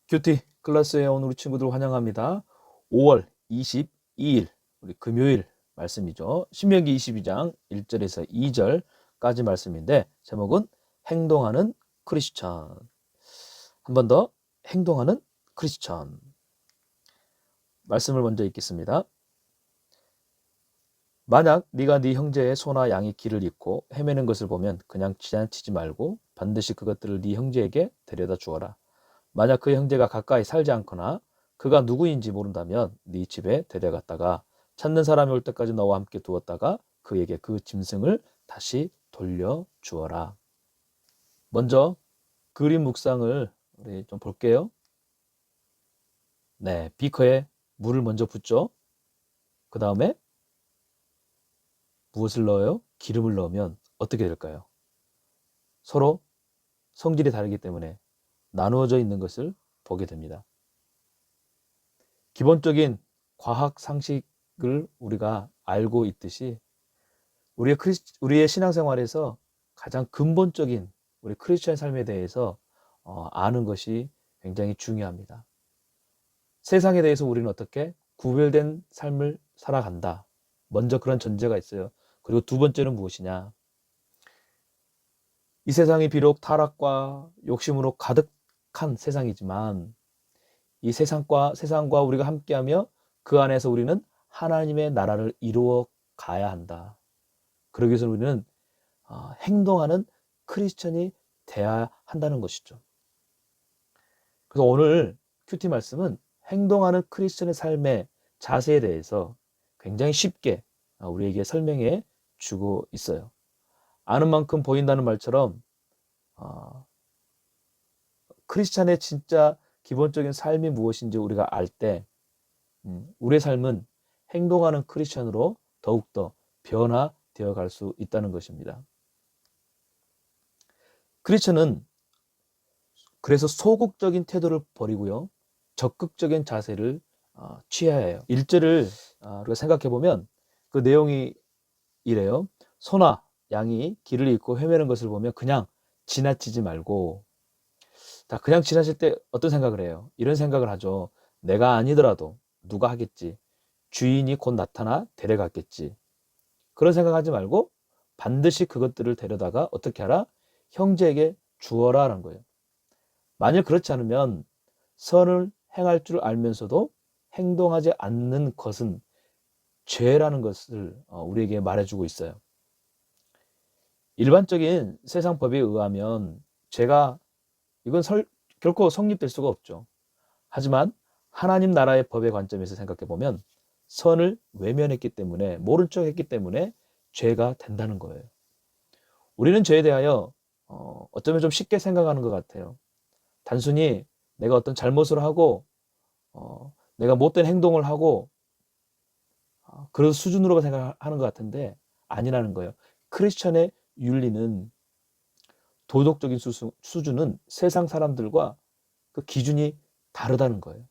큐티 클래스에 온 우리 친구들 환영합니다. 5월 22일 우리 금요일 말씀이죠. 신명기 22장 1절에서 2절까지 말씀인데 제목은 행동하는 크리스천. 한 번 더 행동하는 크리스천. 말씀을 먼저 읽겠습니다. 만약 네가 네 형제의 소나 양의 길을 잃고 헤매는 것을 보면 그냥 지나치지 말고 반드시 그것들을 네 형제에게 데려다 주어라. 만약 그 형제가 가까이 살지 않거나 그가 누구인지 모른다면 네 집에 데려갔다가 찾는 사람이 올 때까지 너와 함께 두었다가 그에게 그 짐승을 다시 돌려주어라. 먼저 그림 묵상을 우리 좀 볼게요. 네, 비커에 물을 먼저 붓죠. 그 다음에 무엇을 넣어요? 기름을 넣으면 어떻게 될까요? 서로 성질이 다르기 때문에 나누어져 있는 것을 보게 됩니다. 기본적인 과학 상식을 우리가 알고 있듯이 우리의 신앙생활에서 가장 근본적인 우리 크리스천 삶에 대해서 아는 것이 굉장히 중요합니다. 세상에 대해서 우리는 어떻게 구별된 삶을 살아간다. 먼저 그런 전제가 있어요. 그리고 두 번째는 무엇이냐? 이 세상이 비록 타락과 욕심으로 가득한 세상이지만 이 세상과 우리가 함께하며 그 안에서 우리는 하나님의 나라를 이루어 가야 한다. 그러기 위해서 우리는 행동하는 크리스천이 돼야 한다는 것이죠. 그래서 오늘 큐티 말씀은 행동하는 크리스천의 삶의 자세에 대해서 굉장히 쉽게 우리에게 설명해 주고 있어요. 아는 만큼 보인다는 말처럼 크리스천의 진짜 기본적인 삶이 무엇인지 우리가 알 때 우리의 삶은 행동하는 크리스천으로 더욱더 변화되어 갈 수 있다는 것입니다. 크리스천은 그래서 소극적인 태도를 버리고요. 적극적인 자세를 취해야 해요. 1절을 우리가 생각해 보면 그 내용이 이래요. 소나 양이 길을 잃고 헤매는 것을 보면 그냥 지나치지 말고 그냥 지나칠 때 어떤 생각을 해요? 이런 생각을 하죠. 내가 아니더라도 누가 하겠지. 주인이 곧 나타나 데려갔겠지. 그런 생각하지 말고 반드시 그것들을 데려다가 어떻게 하라? 형제에게 주어라 라는 거예요. 만일 그렇지 않으면 선을 행할 줄 알면서도 행동하지 않는 것은 죄라는 것을 우리에게 말해주고 있어요. 일반적인 세상 법에 의하면 죄가 이건 결코 성립될 수가 없죠. 하지만 하나님 나라의 법의 관점에서 생각해 보면 선을 외면했기 때문에 모른 척 했기 때문에 죄가 된다는 거예요. 우리는 죄에 대하여 어쩌면 좀 쉽게 생각하는 것 같아요. 단순히 내가 어떤 잘못을 하고 내가 못된 행동을 하고 그런 수준으로 생각하는 것 같은데 아니라는 거예요. 크리스천의 윤리는 도덕적인 수준은 세상 사람들과 그 기준이 다르다는 거예요.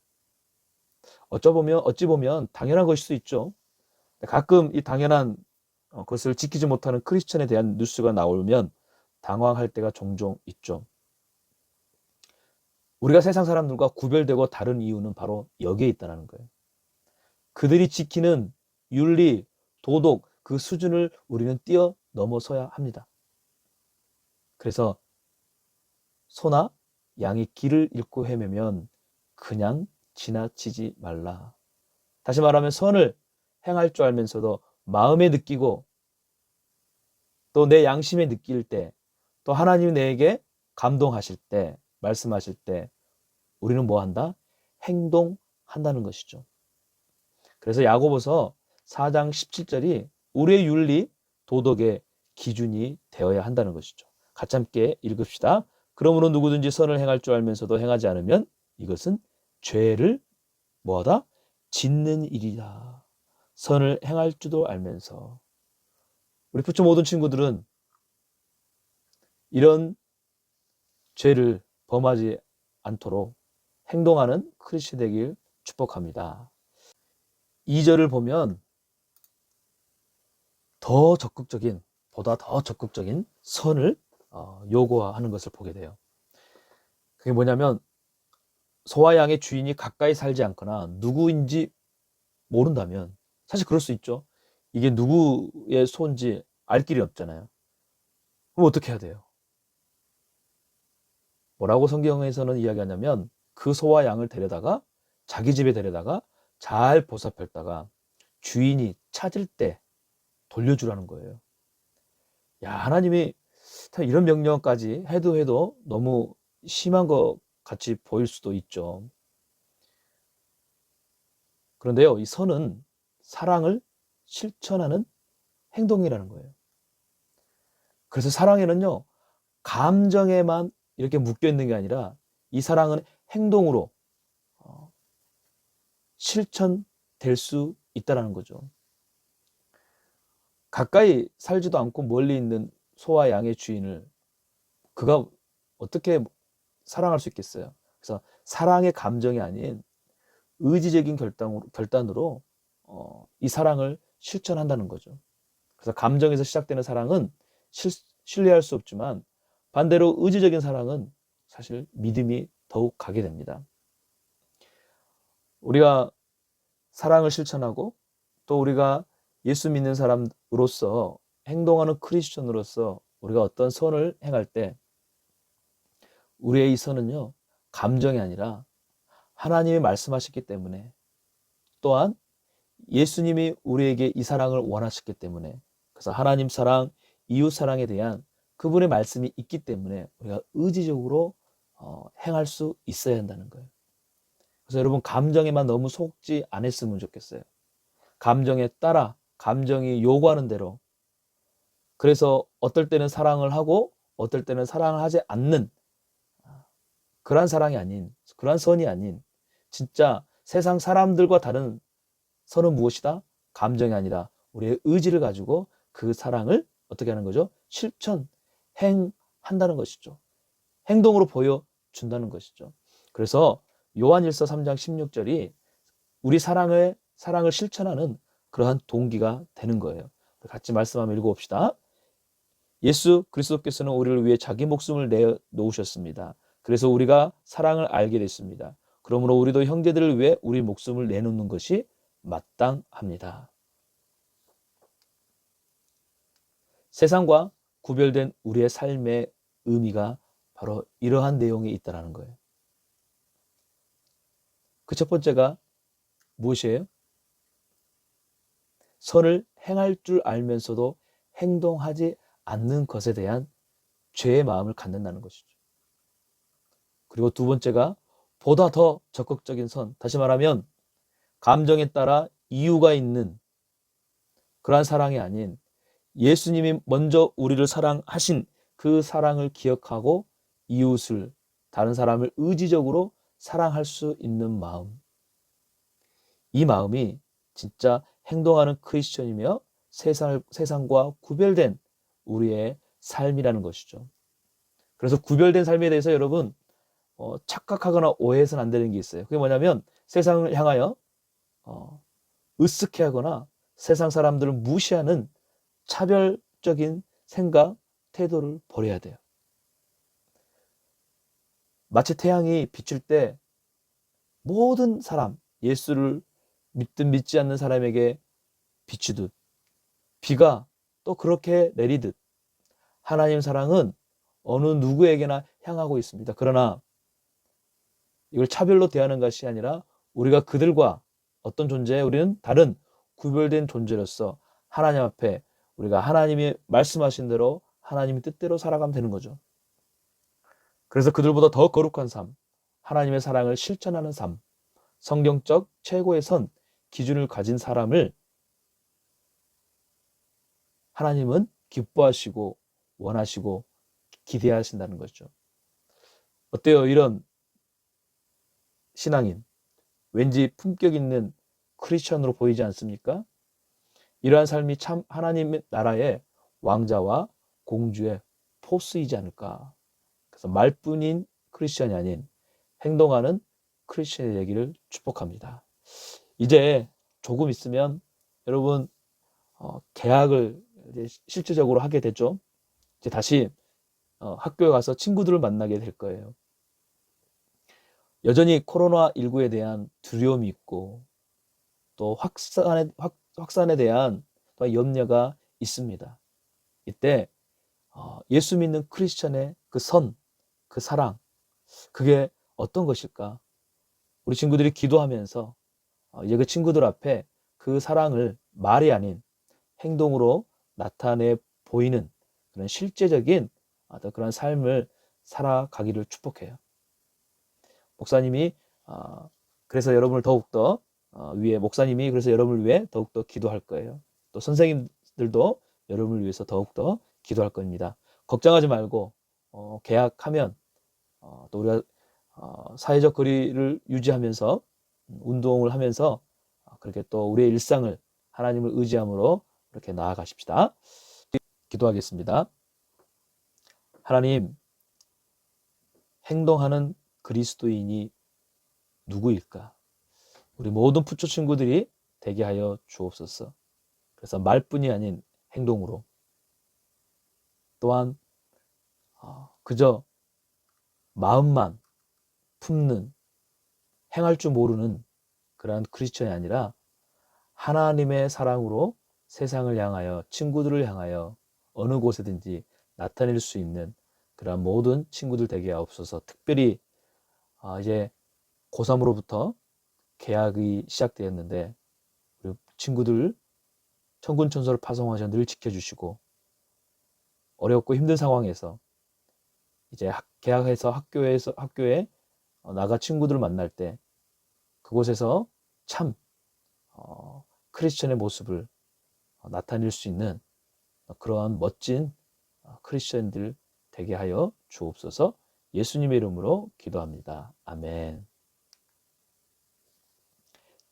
어찌 보면 당연한 것일 수 있죠. 가끔 이 당연한 것을 지키지 못하는 크리스천에 대한 뉴스가 나오면 당황할 때가 종종 있죠. 우리가 세상 사람들과 구별되고 다른 이유는 바로 여기에 있다는 거예요. 그들이 지키는 윤리, 도덕, 그 수준을 우리는 뛰어넘어서야 합니다. 그래서 소나 양이 길을 잃고 헤매면 그냥 지나치지 말라. 다시 말하면 선을 행할 줄 알면서도 마음에 느끼고 또 내 양심에 느낄 때 또 하나님이 내게 감동하실 때 말씀하실 때 우리는 뭐 한다? 행동한다는 것이죠. 그래서 야고보서 4장 17절이 우리의 윤리, 도덕의 기준이 되어야 한다는 것이죠. 같이 함께 읽읍시다. 그러므로 누구든지 선을 행할 줄 알면서도 행하지 않으면 이것은 죄를 뭐하다? 짓는 일이다. 선을 행할 줄도 알면서 우리 부처 모든 친구들은 이런 죄를 범하지 않도록 행동하는 크리스천 되길 축복합니다. 2절을 보면 보다 더 적극적인 선을 요구하는 것을 보게 돼요. 그게 뭐냐면 소와 양의 주인이 가까이 살지 않거나 누구인지 모른다면, 사실 그럴 수 있죠. 이게 누구의 소인지 알 길이 없잖아요. 그럼 어떻게 해야 돼요? 뭐라고 성경에서는 이야기하냐면, 그 소와 양을 데려다가 자기 집에 데려다가 잘 보살폈다가 주인이 찾을 때 돌려주라는 거예요. 야, 하나님이 이런 명령까지 해도 너무 심한 것 같이 보일 수도 있죠. 그런데요, 이 선은 사랑을 실천하는 행동이라는 거예요. 그래서 사랑에는요, 감정에만 이렇게 묶여 있는 게 아니라 이 사랑은 행동으로 실천될 수 있다는 거죠. 가까이 살지도 않고 멀리 있는 소와 양의 주인을 그가 어떻게 사랑할 수 있겠어요? 그래서 사랑의 감정이 아닌 의지적인 결단으로 이 사랑을 실천한다는 거죠. 그래서 감정에서 시작되는 사랑은 신뢰할 수 없지만 반대로 의지적인 사랑은 사실 믿음이 더욱 가게 됩니다. 우리가 사랑을 실천하고 또 우리가 예수 믿는 사람으로서 행동하는 크리스천으로서 우리가 어떤 선을 행할 때 우리의 이 선은요, 감정이 아니라 하나님이 말씀하셨기 때문에, 또한 예수님이 우리에게 이 사랑을 원하셨기 때문에, 그래서 하나님 사랑, 이웃 사랑에 대한 그분의 말씀이 있기 때문에 우리가 의지적으로 행할 수 있어야 한다는 거예요. 그래서 여러분, 감정에만 너무 속지 않았으면 좋겠어요. 감정에 따라, 감정이 요구하는 대로, 그래서 어떨 때는 사랑을 하고 어떨 때는 사랑을 하지 않는 그러한 사랑이 아닌, 그러한 선이 아닌, 진짜 세상 사람들과 다른 선은 무엇이다? 감정이 아니라 우리의 의지를 가지고 그 사랑을 어떻게 하는 거죠? 실천, 행한다는 것이죠. 행동으로 보여준다는 것이죠. 그래서 요한일서 3장 16절이 우리 사랑을 실천하는 그러한 동기가 되는 거예요. 같이 말씀 한번 읽어봅시다. 예수 그리스도께서는 우리를 위해 자기 목숨을 내놓으셨습니다. 그래서 우리가 사랑을 알게 됐습니다. 그러므로 우리도 형제들을 위해 우리 목숨을 내놓는 것이 마땅합니다. 세상과 구별된 우리의 삶의 의미가 바로 이러한 내용에 있다는 거예요. 그 첫 번째가 무엇이에요? 선을 행할 줄 알면서도 행동하지 않는 것에 대한 죄의 마음을 갖는다는 것이죠. 그리고 두 번째가 보다 더 적극적인 선, 다시 말하면 감정에 따라 이유가 있는 그러한 사랑이 아닌 예수님이 먼저 우리를 사랑하신 그 사랑을 기억하고 이웃을, 다른 사람을 의지적으로 사랑할 수 있는 마음. 이 마음이 진짜 행동하는 크리스천이며 세상과 구별된 우리의 삶이라는 것이죠. 그래서 구별된 삶에 대해서 여러분 착각하거나 오해해서는 안 되는 게 있어요. 그게 뭐냐면 세상을 향하여 으쓱해하거나 세상 사람들을 무시하는 차별적인 생각, 태도를 버려야 돼요. 마치 태양이 비칠 때 모든 사람, 예수를 믿든 믿지 않는 사람에게 비추듯, 비가 또 그렇게 내리듯 하나님 사랑은 어느 누구에게나 향하고 있습니다. 그러나 이걸 차별로 대하는 것이 아니라 우리가 그들과 어떤 존재에 우리는 다른 구별된 존재로서 하나님 앞에 우리가 하나님이 말씀하신 대로 하나님의 뜻대로 살아가면 되는 거죠. 그래서 그들보다 더 거룩한 삶, 하나님의 사랑을 실천하는 삶, 성경적 최고의 선, 기준을 가진 사람을 하나님은 기뻐하시고 원하시고 기대하신다는 거죠. 어때요? 이런 신앙인, 왠지 품격 있는 크리스천으로 보이지 않습니까? 이러한 삶이 참 하나님의 나라의 왕자와 공주의 포스이지 않을까. 그래서 말뿐인 크리스천이 아닌 행동하는 크리스천이 되기를 축복합니다. 이제 조금 있으면 여러분 개학을 이제 실질적으로 하게 되죠. 이제 다시 학교에 가서 친구들을 만나게 될 거예요. 여전히 코로나19에 대한 두려움이 있고 또 확산에 대한 또 염려가 있습니다. 이때 예수 믿는 크리스천의 그 선, 그 사랑, 그게 어떤 것일까? 우리 친구들이 기도하면서 이제 그 친구들 앞에 그 사랑을 말이 아닌 행동으로 나타내 보이는 그런 실제적인 어떤 그런 삶을 살아가기를 축복해요. 목사님이 그래서 여러분을 더욱더 목사님이 그래서 여러분을 위해 더욱더 기도할 거예요. 또 선생님들도 여러분을 위해서 더욱더 기도할 겁니다. 걱정하지 말고 계약하면 또 우리가 사회적 거리를 유지하면서 운동을 하면서 그렇게 또 우리의 일상을 하나님을 의지함으로 이렇게 나아가십시다. 기도하겠습니다. 하나님, 행동하는 그리스도인이 누구일까? 우리 모든 부초 친구들이 되게 하여 주옵소서. 그래서 말뿐이 아닌 행동으로 또한 그저 마음만 품는 행할 줄 모르는 그러한 크리스천이 아니라 하나님의 사랑으로 세상을 향하여 친구들을 향하여 어느 곳에든지 나타낼 수 있는 그러한 모든 친구들 되게 하옵소서. 특별히 이제 고3으로부터 개학이 시작되었는데 우리 친구들 천군천소를 파송하셔 늘 지켜주시고 어렵고 힘든 상황에서 이제 개학해서 학교에 나가 친구들을 만날 때 그곳에서 참 크리스천의 모습을 나타낼 수 있는 그러한 멋진 크리스천들 되게 하여 주옵소서. 예수님의 이름으로 기도합니다. 아멘.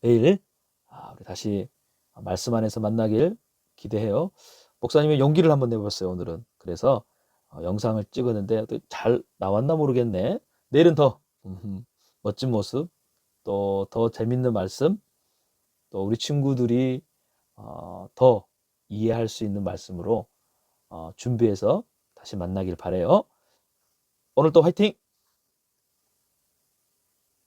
내일 우리 다시 말씀 안에서 만나길 기대해요. 목사님의 용기를 한번 내봤어요, 오늘은. 그래서 영상을 찍었는데 잘 나왔나 모르겠네. 내일은 더 멋진 모습, 또 더 재밌는 말씀, 또 우리 친구들이 더 이해할 수 있는 말씀으로 준비해서 다시 만나길 바래요. 오늘 또 화이팅!